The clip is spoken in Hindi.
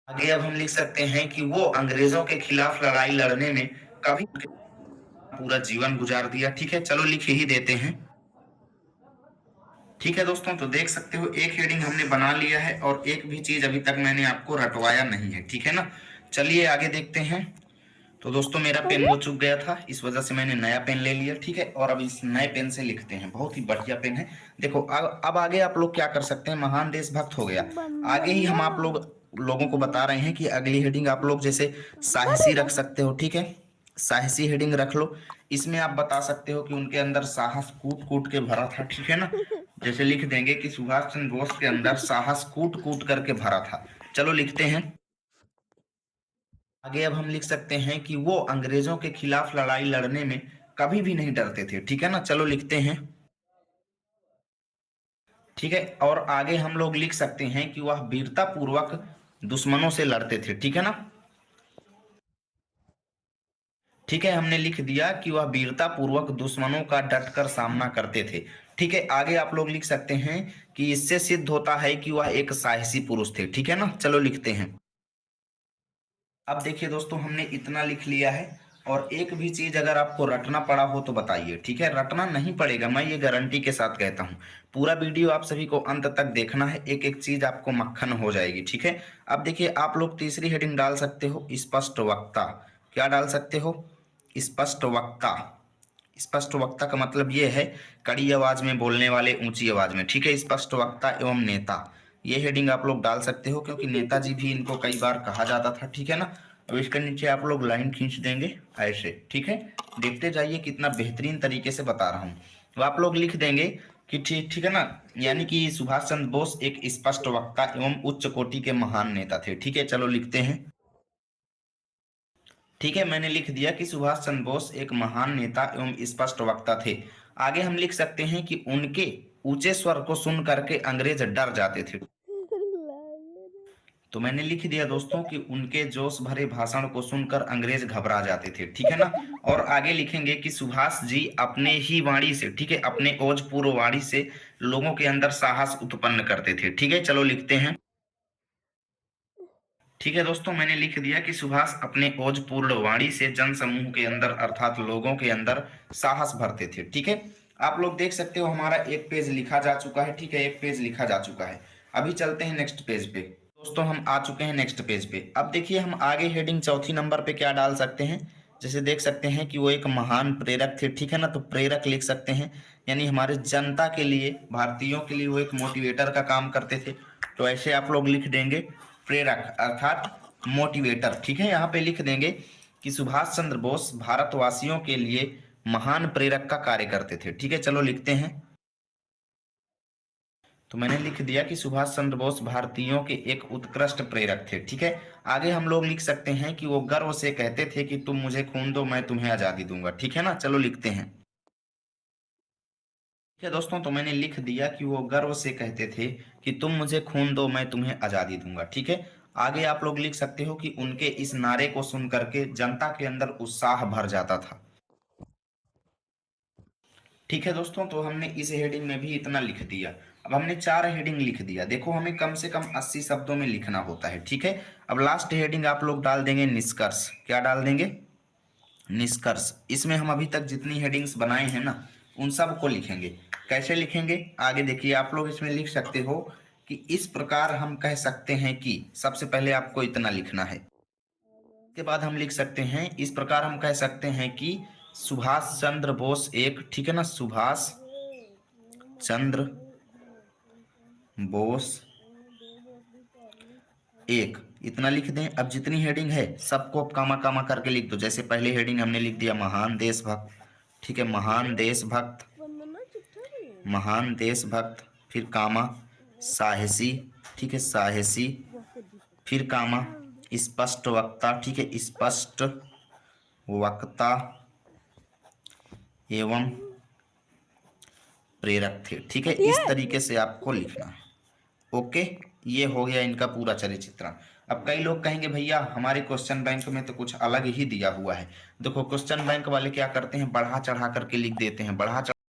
आगे अब हम लिख सकते हैं कि वो अंग्रेजों के खिलाफ लड़ाई लड़ने में कभी पूरा जीवन गुजार दिया। ठीक है, चलो लिख ही देते हैं। ठीक है दोस्तों, तो देख सकते हो एक हेडिंग हमने बना लिया है और एक भी चीज अभी तक मैंने आपको रटवाया नहीं है। ठीक है ना, चलिए आगे देखते हैं। तो दोस्तों मेरा पेन वो चुक गया था, इस वजह से मैंने नया पेन ले लिया। ठीक है, और अब इस नए पेन से लिखते हैं। बहुत ही बढ़िया पेन है। देखो अब आगे आप लोग क्या कर सकते हैं, महान देशभक्त हो गया। आगे ही हम आप लोगों को बता रहे हैं कि अगली हेडिंग आप लोग जैसे साहसी रख सकते हो। ठीक है, साहसी हेडिंग रख लो। इसमें आप बता सकते हो कि उनके अंदर साहस कूट कूट के भरा था। ठीक है ना, जैसे लिख देंगे कि सुभाष चंद्र बोस के अंदर साहस कूट कूट करके भरा था। चलो लिखते हैं। आगे अब हम लिख सकते हैं कि वो अंग्रेजों के खिलाफ लड़ाई लड़ने में कभी भी नहीं डरते थे। ठीक है ना, चलो लिखते हैं। ठीक है, और आगे हम लोग लिख सकते हैं कि वह वीरता पूर्वक दुश्मनों से लड़ते थे। ठीक है ना, ठीक है, हमने लिख दिया कि वह वीरता पूर्वक दुश्मनों का डटकर सामना करते थे। ठीक है, आगे आप लोग लिख सकते हैं कि इससे सिद्ध होता है कि वह एक साहसी पुरुष थे। ठीक है ना, चलो लिखते हैं। अब देखिए दोस्तों, हमने इतना लिख लिया है और एक भी चीज अगर आपको रटना पड़ा हो तो बताइए। ठीक है, रटना नहीं पड़ेगा, मैं ये गारंटी के साथ कहता हूँ। पूरा वीडियो आप सभी को अंत तक देखना है, एक एक चीज आपको मक्खन हो जाएगी। ठीक है, अब देखिए आप लोग तीसरी हेडिंग डाल सकते हो, स्पष्ट वक्ता। क्या डाल सकते हो? स्पष्ट वक्ता। स्पष्ट वक्ता का मतलब ये है कड़ी आवाज में बोलने वाले, ऊंची आवाज में। ठीक है, स्पष्ट वक्ता एवं नेता, ये हेडिंग आप लोग डाल सकते हो क्योंकि नेताजी भी इनको कई बार कहा जाता था। ठीक है ना, अब इसके नीचे आप लोग लाइन खींच देंगे ऐसे। ठीक है, देखते जाइए कितना बेहतरीन तरीके से बता रहा हूँ। तो आप लोग लिख देंगे कि ठीक ठीक है ना, यानी कि सुभाष चंद्र बोस एक स्पष्ट वक्ता एवं उच्च कोटि के महान नेता थे। ठीक है, चलो लिखते हैं। ठीक है, मैंने लिख दिया कि सुभाष चंद्र बोस एक महान नेता एवं स्पष्ट वक्ता थे। आगे हम लिख सकते हैं कि उनके ऊंचे स्वर को सुन करके अंग्रेज डर जाते थे। तो मैंने लिख दिया दोस्तों कि उनके जोश भरे भाषण को सुनकर अंग्रेज घबरा जाते थे। ठीक है ना, और आगे लिखेंगे कि सुभाष जी अपने ही वाणी से, ठीक है, अपने ओजपूर्ण वाणी से लोगों के अंदर साहस उत्पन्न करते थे। ठीक है, चलो लिखते हैं। ठीक है दोस्तों, मैंने लिख दिया कि सुभाष अपने ओजपूर्ण वाणी से जन समूह के अंदर अर्थात लोगों के अंदर साहस भरते थे। ठीक है, आप लोग देख सकते हो हमारा एक पेज लिखा जा चुका है। ठीक है, एक पेज लिखा जा चुका है। अभी चलते हैं नेक्स्ट पेज पे। दोस्तों हम आ चुके हैं नेक्स्ट पेज पे। अब देखिए हम आगे हेडिंग चौथी नंबर पे क्या डाल सकते हैं। जैसे देख सकते हैं कि वो एक महान प्रेरक थे। ठीक है ना, तो प्रेरक लिख सकते हैं, यानी हमारे जनता के लिए, भारतीयों के लिए वो एक मोटिवेटर का काम करते थे। तो ऐसे आप लोग लिख देंगे प्रेरक अर्थात मोटिवेटर। ठीक है, यहाँ पे लिख देंगे कि सुभाष चंद्र बोस भारतवासियों के लिए महान प्रेरक का कार्य करते थे। ठीक है, चलो लिखते हैं। तो मैंने लिख दिया कि सुभाष चंद्र बोस भारतीयों के एक उत्कृष्ट प्रेरक थे। ठीक है, आगे हम लोग लिख सकते हैं कि वो गर्व से कहते थे कि तुम मुझे खून दो मैं तुम्हें आजादी दूंगा। ठीक है ना, चलो लिखते हैं। ठीक है दोस्तों, तो मैंने लिख दिया कि वो गर्व से कहते थे कि तुम मुझे खून दो मैं तुम्हें आजादी दूंगा। ठीक है, आगे आप लोग लिख सकते हो कि उनके इस नारे को सुन करके जनता के अंदर उत्साह भर जाता था। ठीक है दोस्तों, तो हमने इस हेडिंग में भी इतना लिख दिया। अब हमने 4 हेडिंग लिख दिया। देखो हमें कम से कम 80 शब्दों में लिखना होता है। ठीक है, अब लास्ट हेडिंग आप लोग डाल देंगे निष्कर्ष। क्या डाल देंगे? निष्कर्ष। इसमें हम अभी तक जितनी हेडिंग्स बनाए हैं ना, उन सब को लिखेंगे। कैसे लिखेंगे आगे देखिए। आप लोग इसमें लिख सकते हो कि इस प्रकार हम कह सकते हैं कि, सबसे पहले आपको इतना लिखना है। के बाद हम लिख सकते हैं इस प्रकार हम कह सकते हैं कि सुभाष चंद्र बोस एक, ठीक है ना, सुभाष चंद्र बोस एक, इतना लिख दें। अब जितनी हेडिंग है सबको अब कामा कामा करके लिख दो। जैसे पहले हेडिंग हमने लिख दिया महान देशभक्त। ठीक है, महान देशभक्त, महान देशभक्त, फिर कामा साहसी। ठीक है, साहसी, फिर कामा स्पष्ट वक्ता। ठीक है, स्पष्ट वक्ता एवं प्रेरक थे। ठीक है, इस तरीके से आपको लिखना है। ओके, ये हो गया इनका पूरा चरित्र। अब कई लोग कहेंगे भैया हमारे क्वेश्चन बैंक में तो कुछ अलग ही दिया हुआ है। देखो क्वेश्चन बैंक वाले क्या करते हैं, बढ़ा चढ़ा करके लिख देते हैं, बढ़ा